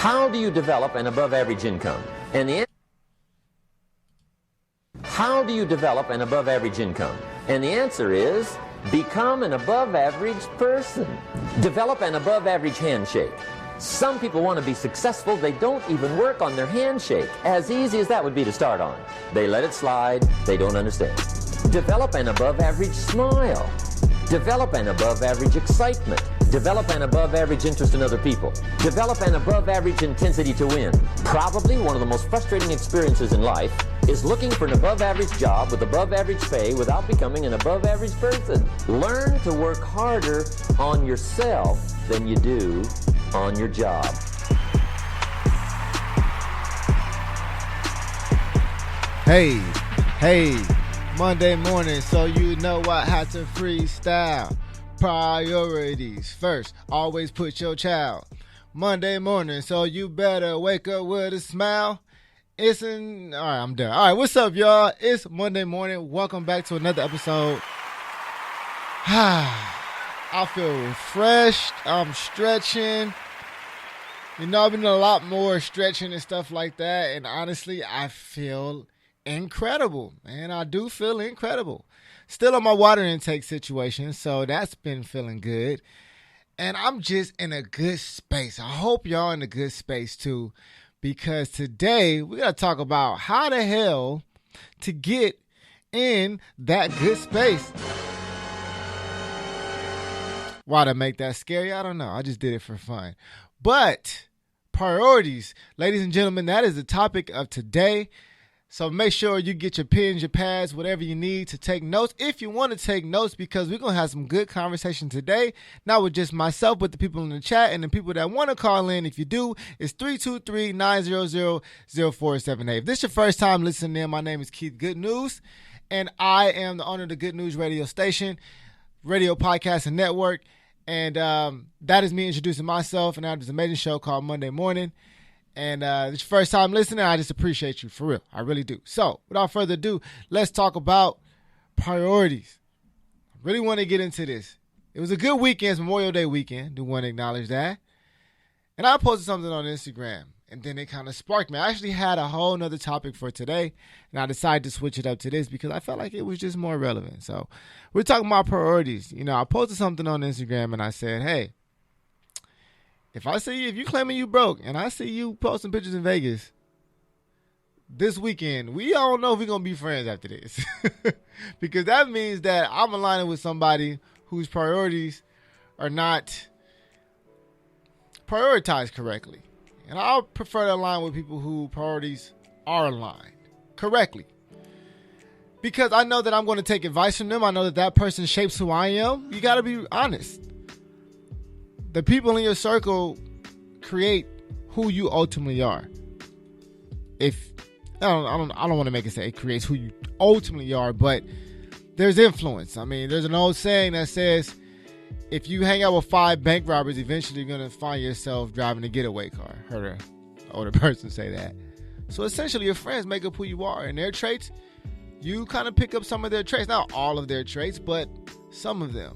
How do you develop an above average income? And the How do you develop an above average income? And the answer is become an above average person. Develop an above average handshake. Some people want to be successful, they don't even work on their handshake. As easy as that would be to start on. They let it slide, they don't understand. Develop an above average smile. Develop an above average excitement. Develop an above average interest in other people. Develop an above average intensity to win. Probably one of the most frustrating experiences in life is looking for an above average job with above average pay without becoming an above average person. Learn to work harder on yourself than you do on your job. Hey, Monday morning, so you know I had to freestyle. Priorities first, always put your child. Monday morning, so you better wake up with a smile. Alright, I'm done. Alright, what's up, y'all? It's Monday morning. Welcome back to another episode. I feel refreshed. I'm stretching. You know, I've been doing a lot more stretching and stuff like that. And honestly, I feel incredible. And I do feel incredible. Still on my water intake situation, so that's been feeling good. And I'm just in a good space. I hope y'all in a good space too, because today we got to talk about how the hell to get in that good space. Why to make that scary? I don't know. I just did it for fun. But priorities, ladies and gentlemen, that is the topic of today. So make sure you get your pens, your pads, whatever you need to take notes. If you want to take notes, because we're going to have some good conversation today. Not with just myself, but the people in the chat and the people that want to call in. If you do, it's 323-900-0478. If this is your first time listening in, my name is Keith Good News, and I am the owner of the Good News radio station, radio podcast and network. And that is me introducing myself, and I have this amazing show called Monday Morning. And it's your first time listening, I just appreciate you, for real. I really do. So, without further ado, let's talk about priorities. I really want to get into this. It was a good weekend, it's Memorial Day weekend. Do want to acknowledge that. And I posted something on Instagram, and then it kind of sparked me. I actually had a whole nother topic for today, and I decided to switch it up to this because I felt like it was just more relevant. So, we're talking about priorities. You know, I posted something on Instagram, and I said, hey, if you claiming you broke and I see you posting pictures in Vegas this weekend, we don't know if we're going to be friends after this. Because that means that I'm aligning with somebody whose priorities are not prioritized correctly. And I prefer to align with people whose priorities are aligned correctly. Because I know that I'm going to take advice from them. I know that person shapes who I am. You got to be honest. The people in your circle create who you ultimately are. If I don't want to make it say it creates who you ultimately are, but there's influence. I mean, there's an old saying that says, if you hang out with 5 bank robbers, eventually you're gonna find yourself driving a getaway car. Heard an older person say that. So essentially, your friends make up who you are, and their traits, you kind of pick up some of their traits, not all of their traits, but some of them.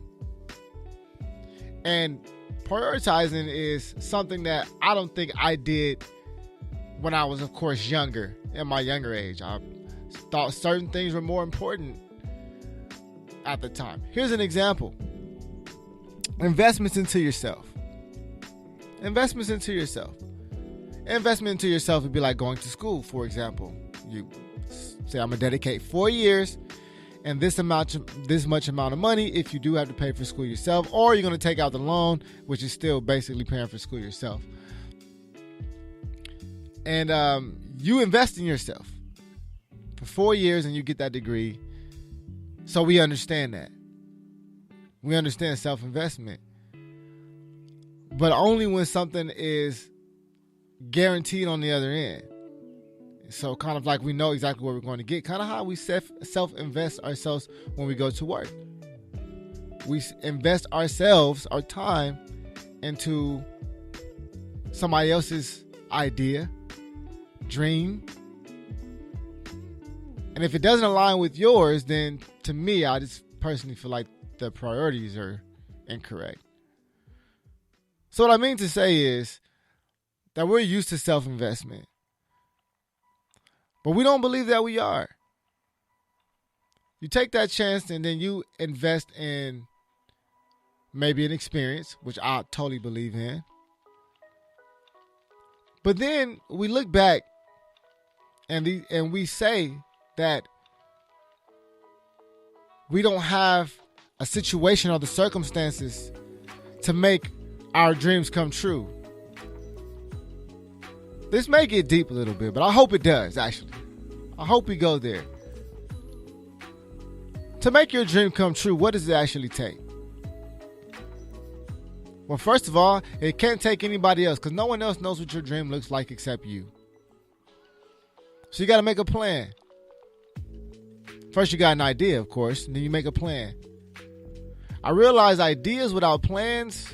And prioritizing is something that I don't think I did when I was, of course, younger, in my younger age. I thought certain things were more important at the time. Here's an example. Investments into yourself. Investments into yourself. Investment into yourself would be like going to school, for example. You say, I'm going to dedicate 4 years and this much amount of money if you do have to pay for school yourself, or you're going to take out the loan, which is still basically paying for school yourself. And you invest in yourself for 4 years and you get that degree. So we understand that. We understand self-investment. But only when something is guaranteed on the other end. So kind of like we know exactly what we're going to get. Kind of how we self-invest ourselves when we go to work. We invest ourselves, our time, into somebody else's idea, dream. And if it doesn't align with yours, then to me, I just personally feel like the priorities are incorrect. So what I mean to say is that we're used to self-investment. But we don't believe that we are. You take that chance and then you invest in maybe an experience, which I totally believe in. But then we look back and we say that we don't have a situation or the circumstances to make our dreams come true. This may get deep a little bit, but I hope it does, actually. I hope we go there. To make your dream come true, what does it actually take? Well, first of all, it can't take anybody else because no one else knows what your dream looks like except you. So you got to make a plan. First, you got an idea, of course, and then you make a plan. I realize ideas without plans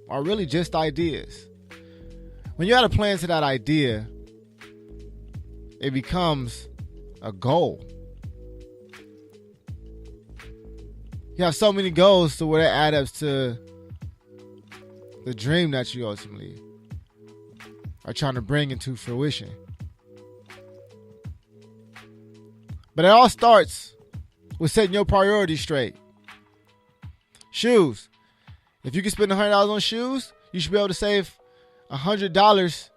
are really just ideas. When you add a plan to that idea, it becomes a goal. You have so many goals to where that adds up to the dream that you ultimately are trying to bring into fruition. But it all starts with setting your priorities straight. Shoes. If you can spend $100 on shoes, you should be able to save $100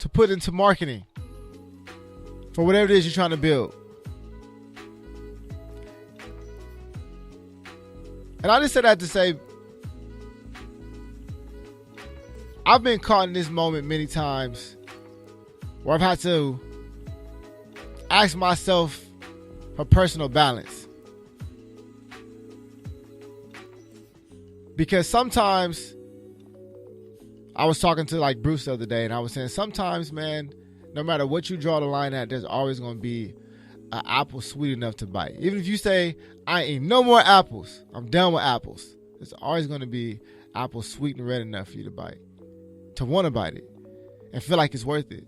to put into marketing for whatever it is you're trying to build. And I just said that to say, I've been caught in this moment many times where I've had to ask myself for personal balance. Because sometimes, I was talking to like Bruce the other day, and I was saying sometimes, man, no matter what you draw the line at, there's always going to be an apple sweet enough to bite. Even if you say, I ain't no more apples, I'm done with apples, there's always going to be apples sweet and red enough for you to bite, to want to bite it and feel like it's worth it.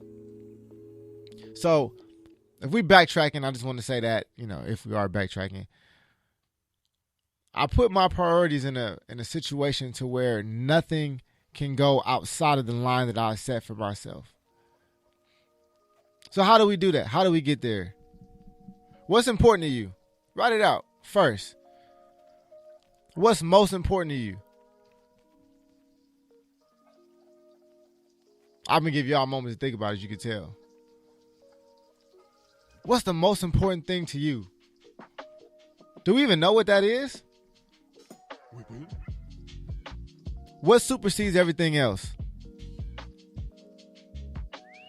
So if we backtracking, I just want to say that, if we are backtracking, I put my priorities in a situation to where nothing can go outside of the line that I set for myself. So how do we do that? How do we get there? What's important to you? Write it out first. What's most important to you? I'm going to give y'all moments to think about it, as you can tell. What's the most important thing to you? Do we even know what that is? What supersedes everything else?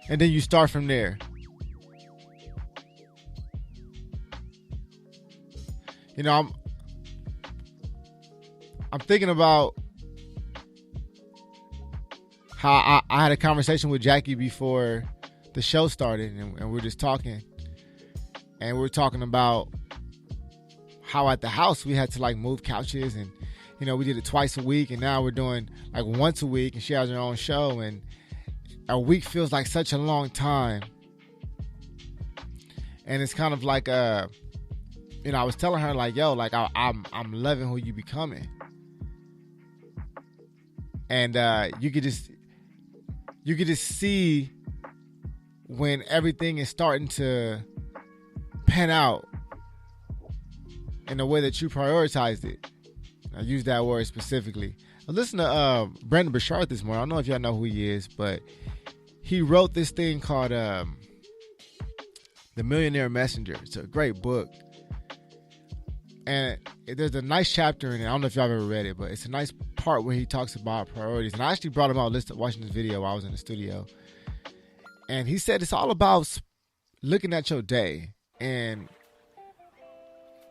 And then you start from there. I'm thinking about how I had a conversation with Jackie before the show started, and we were just talking. And we were talking about how at the house we had to move couches, and we did it twice a week, and now we're doing once a week, and she has her own show, and a week feels like such a long time. And it's kind of like I was telling her I'm loving who you becoming. And you could just see when everything is starting to pan out in the way that you prioritized it. I use that word specifically. I listened to Brandon Burchard this morning. I don't know if y'all know who he is, but he wrote this thing called The Millionaire Messenger. It's a great book. And there's a nice chapter in it. I don't know if y'all have ever read it, but it's a nice part where he talks about priorities. And I actually brought him out watching this video while I was in the studio. And he said it's all about looking at your day and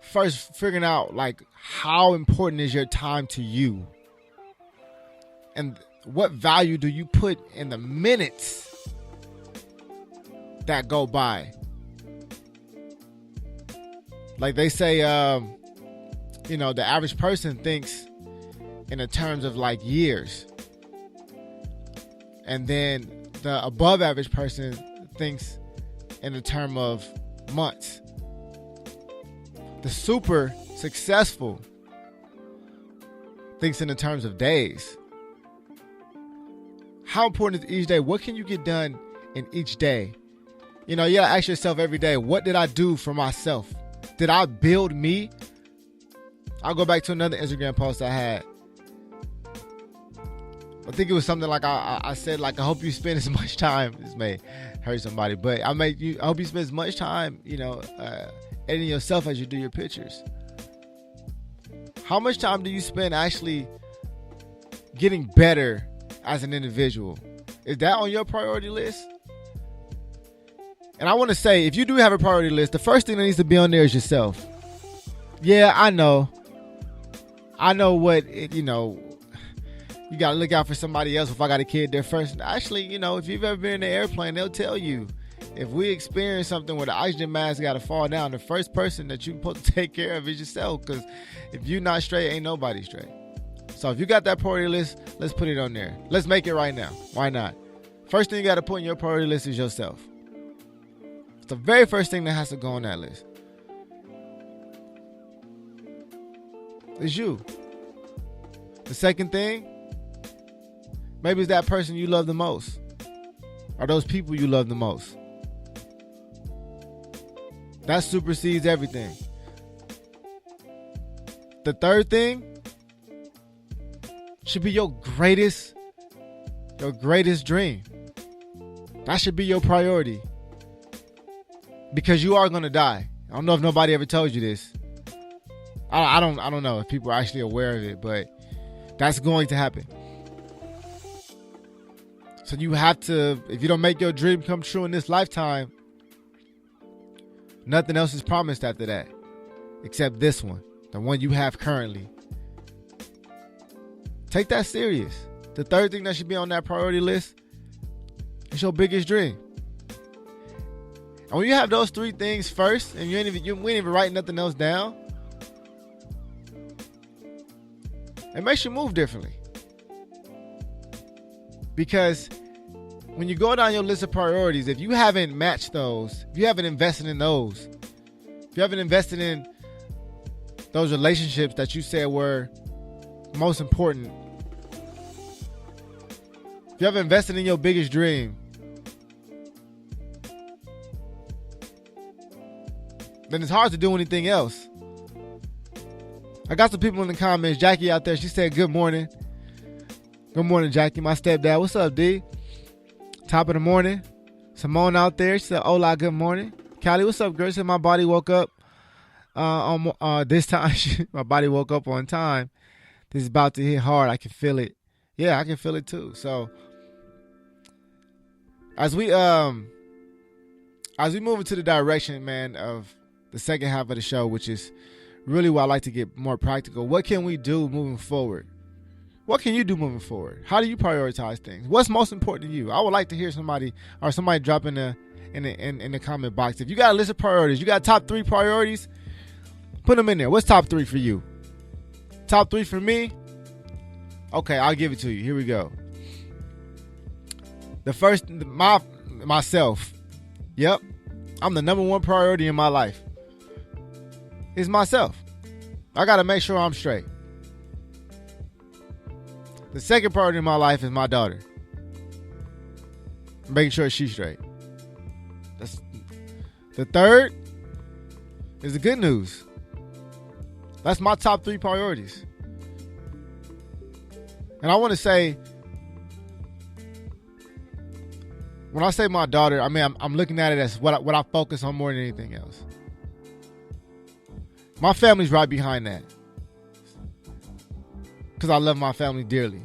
first figuring out how important is your time to you, and what value do you put in the minutes that go by. Like they say, the average person thinks in the terms of years, and then the above average person thinks in the term of months. The super successful thinks in the terms of days. how important is each day? What can you get done in each day? You know, you gotta ask yourself every day, what did I do for myself? Did I build me? I'll go back to another Instagram post I had. I think it was something like I said, like, I hope you spend as much time. This may hurt somebody, but I hope you spend as much time, editing yourself as you do your pictures. How much time do you spend actually getting better as an individual? Is that on your priority list? And I want to say, if you do have a priority list, the first thing that needs to be on there is yourself. Yeah, I know you got to look out for somebody else. If I got a kid there first. Actually, if you've ever been in an airplane, they'll tell you, if we experience something where the oxygen mask got to fall down, the first person that you're supposed to take care of is yourself. Because if you're not straight, ain't nobody straight. So if you got that priority list, let's put it on there. Let's make it right now. Why not? First thing you got to put on your priority list is yourself. It's the very first thing that has to go on that list. It's you. The second thing, maybe it's that person you love the most, or those people you love the most. That supersedes everything. The third thing should be your greatest dream. That should be your priority. Because you are going to die. I don't know if nobody ever told you this. I don't know if people are actually aware of it, but that's going to happen. So you have to, if you don't make your dream come true in this lifetime, nothing else is promised after that, except this one, the one you have currently. Take that serious. The third thing that should be on that priority list is your biggest dream. And when you have those three things first, and we ain't even write nothing else down, it makes you move differently. Because when you go down your list of priorities, if you haven't matched those, if you haven't invested in those, if you haven't invested in those relationships that you said were most important, if you haven't invested in your biggest dream, then it's hard to do anything else. I got some people in the comments. Jackie out there, she said, good morning. Good morning, Jackie. My stepdad. What's up, D? Top of the morning. Simone out there, she said, hola, good morning. Callie, what's up, girl? She said, my body woke up this time. My body woke up on time. This is about to hit hard. I can feel it. Yeah, I can feel it too. So as we move into the direction, man, of the second half of the show, which is really where I like to get more practical. What can we do moving forward? What can you do moving forward? How do you prioritize things? What's most important to you? I would like to hear somebody drop in the comment box. If you got a list of priorities, you got top 3 priorities, put them in there. What's top 3 for you? Top 3 for me? Okay, I'll give it to you. Here we go. The first, myself. Yep. I'm the number one priority in my life. It's myself. I got to make sure I'm straight. The second priority in my life is my daughter. Making sure she's straight. The third is the good news. That's my top 3 priorities. And I want to say, when I say my daughter, I mean, I'm looking at it as what I focus on more than anything else. My family's right behind that. Because I love my family dearly.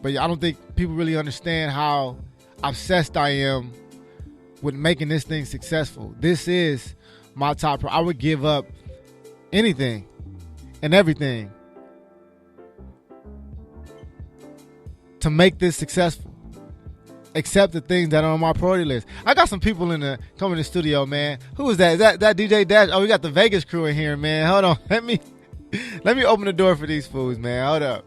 But I don't think people really understand how obsessed I am with making this thing successful. This is my top priority. I would give up anything and everything to make this successful, except the things that are on my priority list. I got some people coming in the studio, man. Who is that? Is that DJ Dash? Oh, we got the Vegas crew in here, man. Hold on. Let me open the door for these fools, man. Hold up.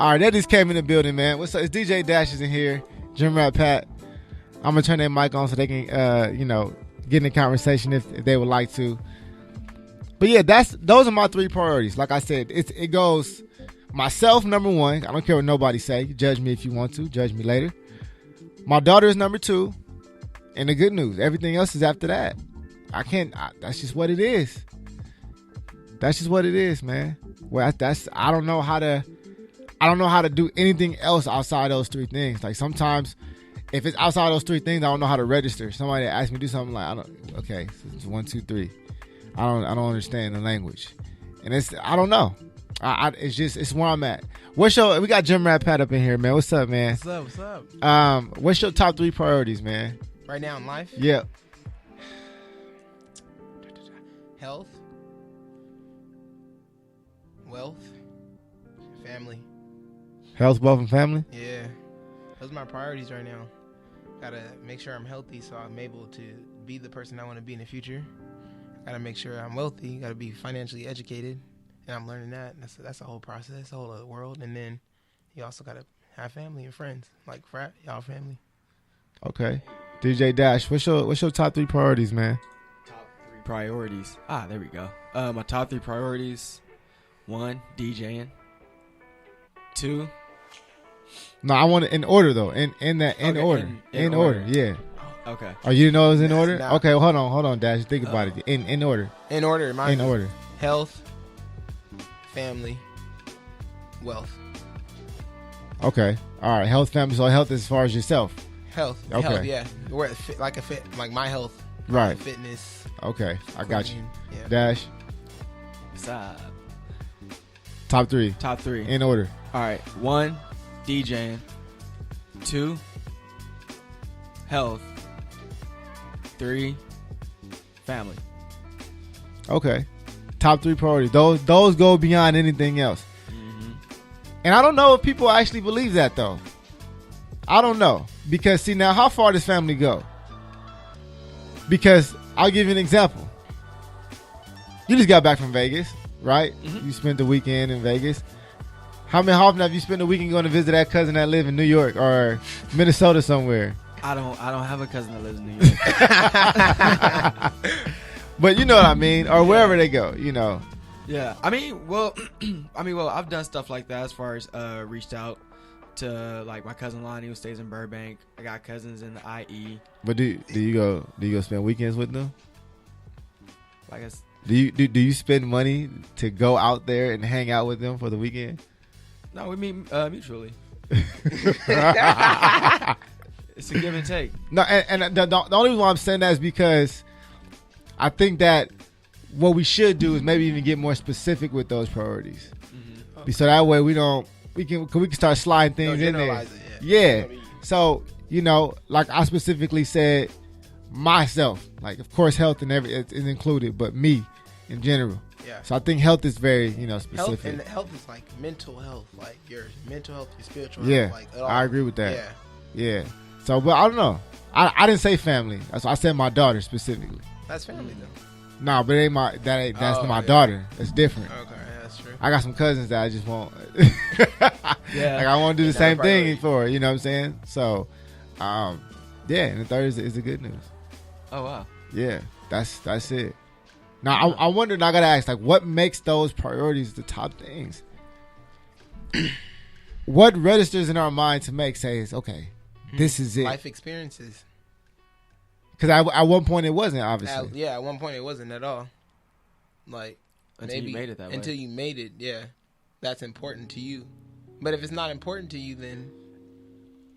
All right, that just came in the building, man. What's up? It's DJ Dash is in here. Jim Rat Pat. I'm gonna turn their mic on so they can, get in the conversation if they would like to. But yeah, those are my three priorities. Like I said, it goes myself number one. I don't care what nobody say. Judge me if you want to. Judge me later. My daughter is number two, and the good news, everything else is after that. That's just what it is. That's just what it is, man. Well, I don't know how to do anything else outside those three things. Like sometimes, if it's outside those three things, I don't know how to register. Somebody asks me to do something like, okay, so it's 1, 2, 3. I don't understand the language, and I don't know. It's where I'm at. We got Jim Rat Pat up in here, man. What's up, man? What's up? What's your top three priorities, man? Right now in life? Yeah. Health, wealth, family. Health, wealth, and family? Yeah. Those are my priorities right now. Gotta make sure I'm healthy so I'm able to be the person I want to be in the future. Gotta make sure I'm wealthy. Gotta be financially educated. And I'm learning that. That's a whole process, a whole other world. And then you also gotta have family and friends. Like frat, y'all family. Okay. DJ Dash, what's your top three priorities, man? Top three priorities. There we go. My top three priorities: 1, DJing. 2. No, I want it in order though. In order. In order. Yeah. Okay. Oh, you didn't know it was in order? Nah. Okay, well, hold on, Dash. Think about it. In order. In order. In order. Health, family, wealth. Okay. All right. Health, family. So health as far as yourself. Health. Okay. Health, yeah. Like my health. Right. Fitness. Okay. I got you. Yeah. Dash. Top three. Top 3. In order. All right. 1, DJing. 2, health. 3, family. Okay. Top three priorities. Those go beyond anything else. Mm-hmm. And I don't know if people actually believe that though. I don't know. Because see now, how far does family go? Because I'll give you an example. You just got back from Vegas, right? Mm-hmm. You spent the weekend in Vegas. How often have you spent the weekend going to visit that cousin that live in New York or Minnesota somewhere? I don't have a cousin that lives in New York. But you know what I mean, or wherever they go, you know. Yeah. I mean, well, I've done stuff like that as far as reached out to like my cousin Lonnie who stays in Burbank. I got cousins in the IE. But do you go spend weekends with them? Like Do you spend money to go out there and hang out with them for the weekend? no, we meet mutually. It's a give and take. No, and the only reason why I'm saying that is because I think that what we should do is maybe even get more specific with those priorities, so that way we can start sliding things in there. generalize it, Yeah. So like I specifically said, myself, like of course health and is included, but me in general. Yeah. So I think health is very Health, specific. and health is like mental health, like your mental health, your spiritual Yeah, health. Like, it all- I agree with that. Yeah. Yeah. So, but I don't know. I didn't say family. I said my daughter specifically. That's family though. Nah, but that's Oh, my yeah. daughter. It's different. Okay, that's true. I got some cousins that I just want. Yeah. Like I want to do the Not a same thing priority. for. You know what I'm saying? So, yeah. And the third is the good news. Oh wow. Yeah, that's it. Now I wonder. Now I gotta ask, like, what makes those priorities the top things? What registers in our mind to make says, okay, this is it? Life experiences. Because at one point it wasn't, obviously. At one point it wasn't at all. Like Until maybe you made it that way. Until you made it, yeah. That's important to you. But if it's not important to you, then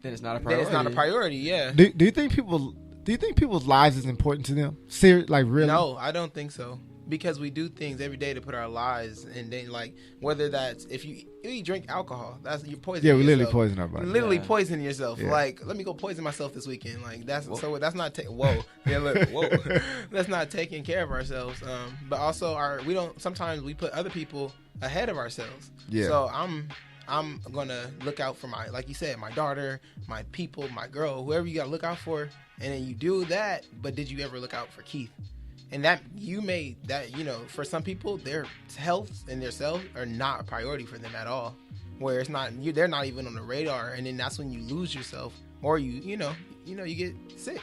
Then it's not a then priority. it's not a priority. Yeah. Do you think people's lives is important to them? Like really? No, I don't think so. Because we do things every day to put our lives in danger. Like whether that's if you drink alcohol, that's you're poisoning. Yeah, we literally yourself. poison our body. Literally Yeah. poison yourself. Yeah. Like, let me go poison myself this weekend. Like that's that's not whoa. Yeah, look, whoa. That's not taking care of ourselves. But also sometimes we put other people ahead of ourselves. Yeah. So I'm gonna look out for like you said, my daughter, my people, my girl, whoever you gotta look out for, and then you do that. But did you ever look out for Keith? And that you made that, for some people, their health and their self are not a priority for them at all. where it's not you. They're not even on the radar, and then that's when you lose yourself, or you get sick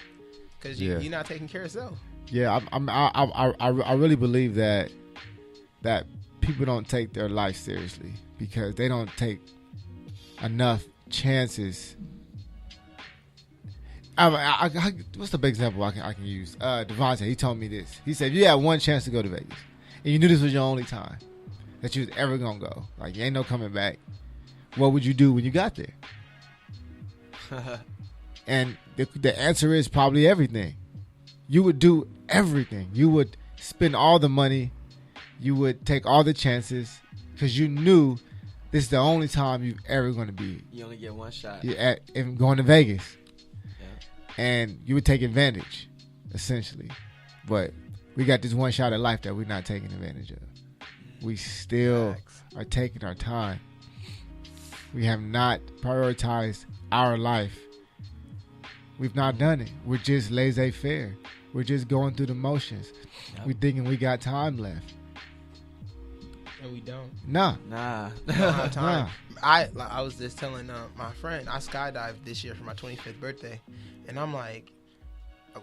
because you're not taking care of yourself. Yeah, I really believe that people don't take their life seriously because they don't take enough chances. What's the big example I can use? Devontae, he told me this. He said, you had one chance to go to Vegas, and you knew this was your only time that you was ever going to go. Like, you ain't no coming back. What would you do when you got there? And the answer is probably everything. You would do everything. You would spend all the money. You would take all the chances because you knew this is the only time you're ever going to be. You only get one shot. You're going to Vegas. And you would take advantage, essentially. But we got this one shot at life that we're not taking advantage of. We still are taking our time. We have not prioritized our life. We've not done it. We're just laissez-faire. We're just going through the motions. Yep. We're thinking we got time left. And we don't. Nah. We don't have time. I was just telling my friend, I skydived this year for my 25th birthday. And I'm like,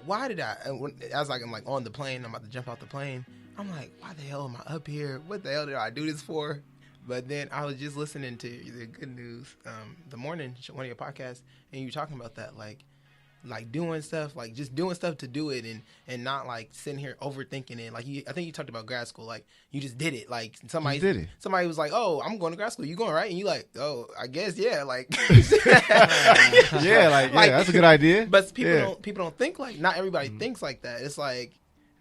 why did I? I'm like on the plane. I'm about to jump out the plane. I'm like, why the hell am I up here? What the hell did I do this for? But then I was just listening to the Good News, the morning, one of your podcasts, and you were talking about that, like doing stuff, like just doing stuff to do it, and not like sitting here overthinking it. Like I think you talked about grad school, like you just did it. Like somebody was like, "Oh, I'm going to grad school. You going, right?" And you like, "Oh, I guess yeah." Like yeah, that's a good idea. But people don't think like, not everybody thinks like that. It's like,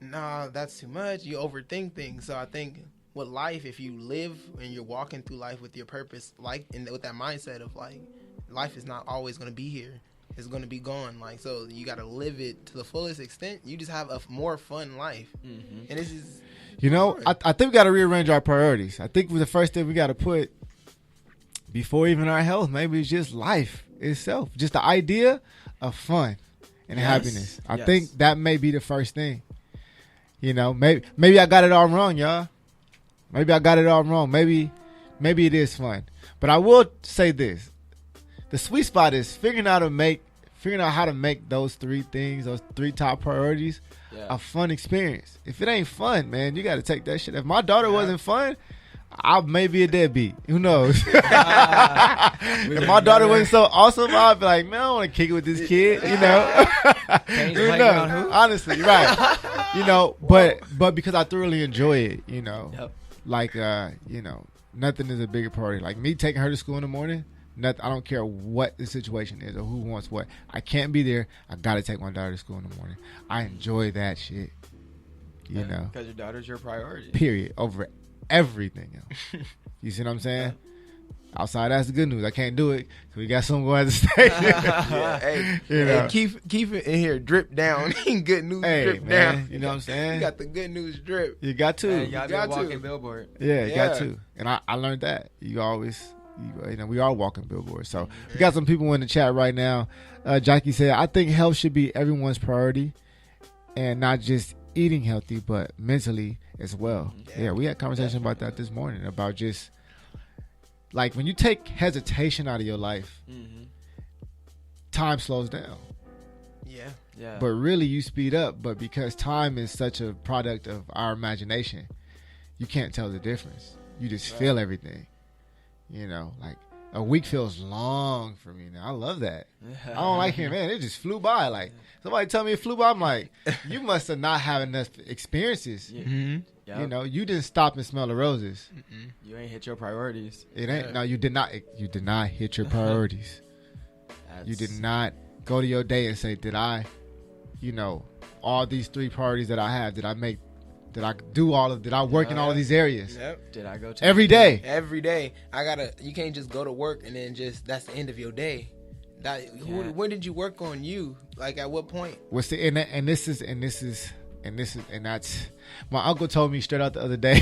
nah, that's too much. You overthink things. So I think with life, if you live and you're walking through life with your purpose, like with that mindset of like, life is not always going to be here. It's going to be gone. Like, so you got to live it to the fullest extent. You just have a more fun life. Mm-hmm. And this is, I think we got to rearrange our priorities. I think the first thing we got to put before even our health, maybe it's just life itself. Just the idea of fun and happiness. I think that may be the first thing. Maybe I got it all wrong, y'all. Maybe I got it all wrong. Maybe it is fun. But I will say this. The sweet spot is figuring out how to make those three things, those three top priorities, a fun experience. If it ain't fun, man, you got to take that shit. If my daughter wasn't fun, I may be a deadbeat. Who knows? If my daughter wasn't so awesome, I'd be like, man, I don't want to kick it with this kid. Who knows? Honestly, right? But because I thoroughly enjoy it, like nothing is a bigger priority. Like me taking her to school in the morning. Nothing. I don't care what the situation is or who wants what. I can't be there. I gotta take my daughter to school in the morning. I enjoy that shit. Because your daughter's your priority. Period. Over everything else. You see what I'm saying? Outside, that's the good news. I can't do it because we got something going at the station. Hey, keep it in here. Drip down. Good news. Drip down. You know what I'm saying? You got the good news drip. You got to. You got to be a walking billboard. Yeah, you got to. And I learned that. You always. We are walking billboards. So we got some people in the chat right now. Jackie said, I think health should be everyone's priority and not just eating healthy, but mentally as well. Yeah, we had a conversation about that this morning, about just like when you take hesitation out of your life, time slows down. Yeah. But really you speed up. But because time is such a product of our imagination, you can't tell the difference. You just feel everything. Like a week feels long for me now. I love that. I don't like hearing, man, it just flew by. Like somebody tell me it flew by. I'm like, you must have not had enough experiences. You didn't stop and smell the roses. You ain't hit your priorities. It ain't. No, you did not. You did not hit your priorities. You did not go to your day and say, did I, all these three priorities that I have, did I work in all of these areas? Yep. Did I go to every day? Every day. You can't just go to work and then that's the end of your day. When did you work on you? Like at what point? That's my uncle told me straight out the other day.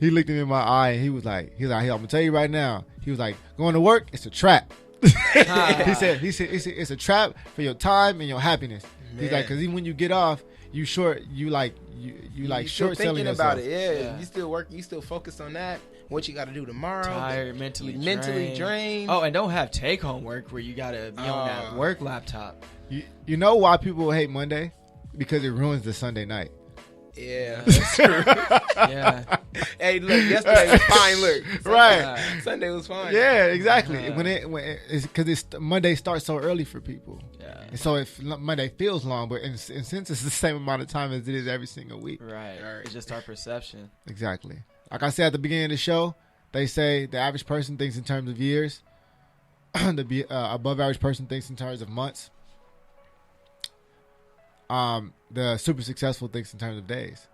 He looked at me in my eye and he was like, I'm gonna tell you right now. He was like, going to work, it's a trap. He said it's a trap for your time and your happiness. Man. He's like, because even when you get off, you short selling yourself. about it. Yeah. You still work. You still focus on that, what you got to do tomorrow. Tired, mentally drained. Oh, and don't have take-home work where you gotta be on that work laptop. You know why people hate Monday? Because it ruins the Sunday night. Yeah. That's true. Yeah. Hey, look, yesterday was fine. Look, Right. Sunday was fine. Yeah, exactly. When it's because Monday starts so early for people. Yeah. And so if Monday feels long, but and since it's the same amount of time as it is every single week. Right. It's just our perception. Exactly. Like I said at the beginning of the show, they say the average person thinks in terms of years. The above average person thinks in terms of months. The super successful thinks in terms of days.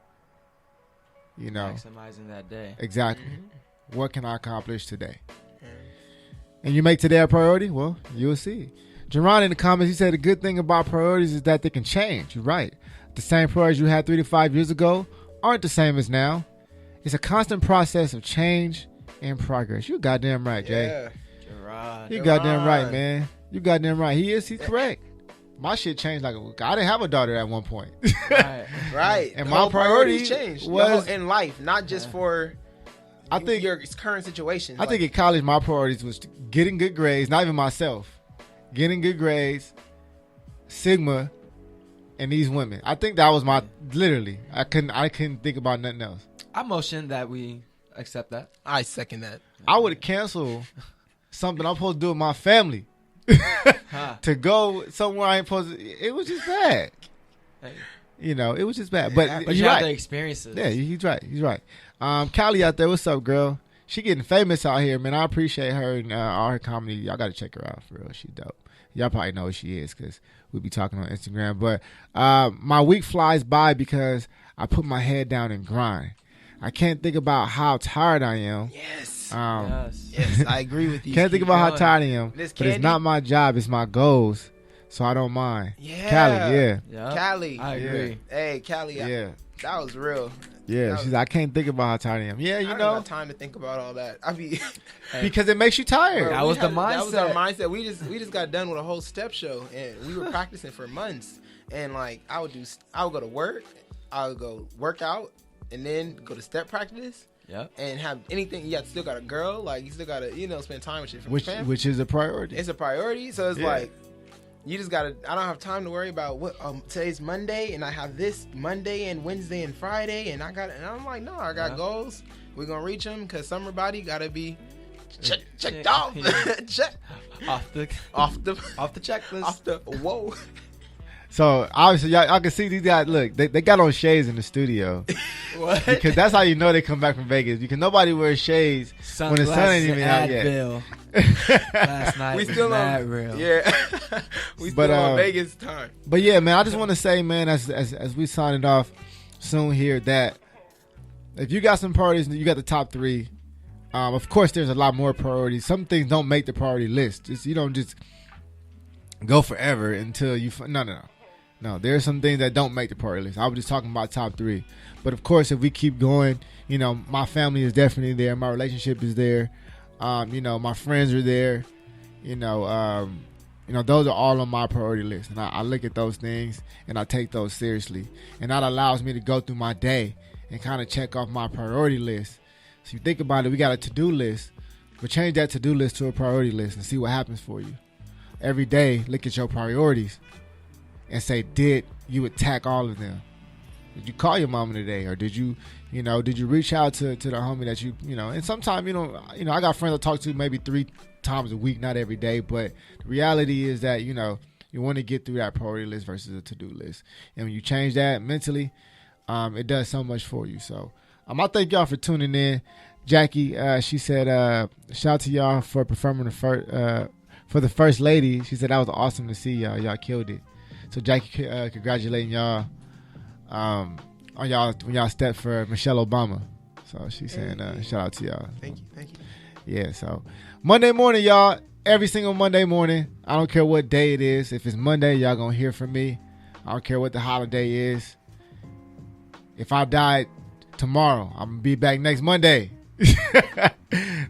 You know, Maximizing that day. exactly. What can I accomplish today? And you make today a priority? Well, you'll see. Jerron in the comments, he said the good thing about priorities is that they can change. You're right. The same priorities you had 3 to 5 years ago aren't the same as now. It's a constant process of change and progress. You goddamn right, Jay. Yeah. Gerard. You goddamn right, man. You goddamn right. He's correct. My shit changed I didn't have a daughter at one point. Right. Right. And The my whole priority changed Your was- whole- in life, not just for I think your current situation. I think in college my priorities was getting good grades, not even myself. Getting good grades, Sigma, and these women. I think that was my literally. I couldn't think about nothing else. I motion that we accept that. I second that. I would have canceled something I'm supposed to do with my family to go somewhere I ain't supposed to. It was just bad. Hey. You know, it was just bad. But But you're you have the right. experiences. Yeah, he's right. He's right. Callie out there, what's up, girl? She getting famous out here, man. I appreciate her and all her comedy. Y'all got to check her out for real. She dope. Y'all probably know who she is because we be talking on Instagram. But my week flies by because I put my head down and grind. I can't think about how tired I am. Yes. Yes. Yes, I agree with you. Can't think about how going. tired I am. Miss But it's Candy? not my job. It's my goals. So I don't mind. Yeah. Callie, yeah. Yep. Callie. I agree. Hey, Callie. Yeah. That was real. Yeah. That She's was- like, I can't think about how tired I am. Yeah, I you don't know, have time to think about all that. I mean, because it makes you tired. That we was the That was our mindset. mindset. We just got done with a whole step show, and we were practicing for months. And like, I would go to work, I would go work out, and then go to step practice, Yep. and have anything. You still got a girl, like you still got to spend time with your family. Which is a priority. It's a priority. So it's Yeah. like, you just gotta. I don't have time to worry about what. Today's Monday, and I have this Monday and Wednesday and Friday, and I'm like, no, I got Yeah. goals. We're gonna reach them because summer body gotta be checked Check. off. Yeah. Check Off the off the checklist. off the whoa. So obviously, y'all can see these guys. Look, they got on shades in the studio What? because that's how you know they come back from Vegas. Because nobody wears shades when the sun ain't even out yet. Advil. Last night We was still mad on. real. Yeah, we But, still on Vegas time. But yeah, man, I just want to say, man, as we sign it off soon here, that if you got some priorities, you got the top 3. Of course, there's a lot more priorities. Some things don't make the priority list. You don't just go forever until you. No. There's some things that don't make the priority list. I was just talking about top 3. But of course, if we keep going, my family is definitely there. My relationship is there. My friends are there. Those are all on my priority list. And I look at those things and I take those seriously. And that allows me to go through my day and kind of check off my priority list. So you think about it, we got a to-do list. But change that to-do list to a priority list and see what happens for you. Every day, look at your priorities and say, did you attack all of them? Did you call your mama today? Or did you reach out to the homie that and sometimes, I got friends I talk to maybe 3 times a week, not every day. But the reality is that, you want to get through that priority list versus a to-do list. And when you change that mentally, it does so much for you. So I thank y'all for tuning in. Jackie, she said, shout out to y'all for performing for the first lady. She said that was awesome to see y'all. Y'all killed it. So Jackie, congratulating y'all on y'all when y'all stepped for Michelle Obama. So she's saying shout out to y'all. Thank you. Yeah. So Monday morning, y'all. Every single Monday morning. I don't care what day it is. If it's Monday, y'all gonna hear from me. I don't care what the holiday is. If I died tomorrow, I'm gonna be back next Monday.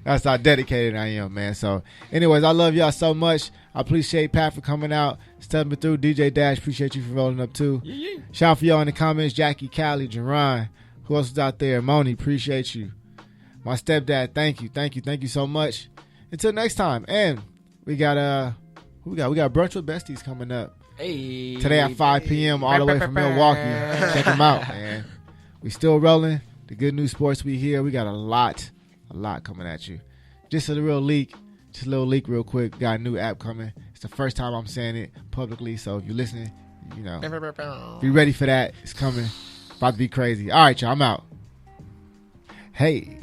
That's how dedicated I am, man. So anyways, I love y'all so much. I appreciate Pat for coming out, stepping through. DJ Dash, appreciate you for rolling up too. Yeah. Shout out for y'all in the comments. Jackie, Callie, Jerron. Who else is out there? Moni, appreciate you. My stepdad, thank you so much. Until next time. And we got we got Brunch with Besties coming up. Hey. Today at 5 p.m. all the way from Milwaukee. Check them out, man. We still rolling. The Good News Sports we here. We got a lot coming at you. Just a little leak real quick. Got a new app coming. It's the first time I'm saying it publicly, so if you're listening, you know, be ready for that. It's coming. About to be crazy. All right, y'all, I'm out. Hey.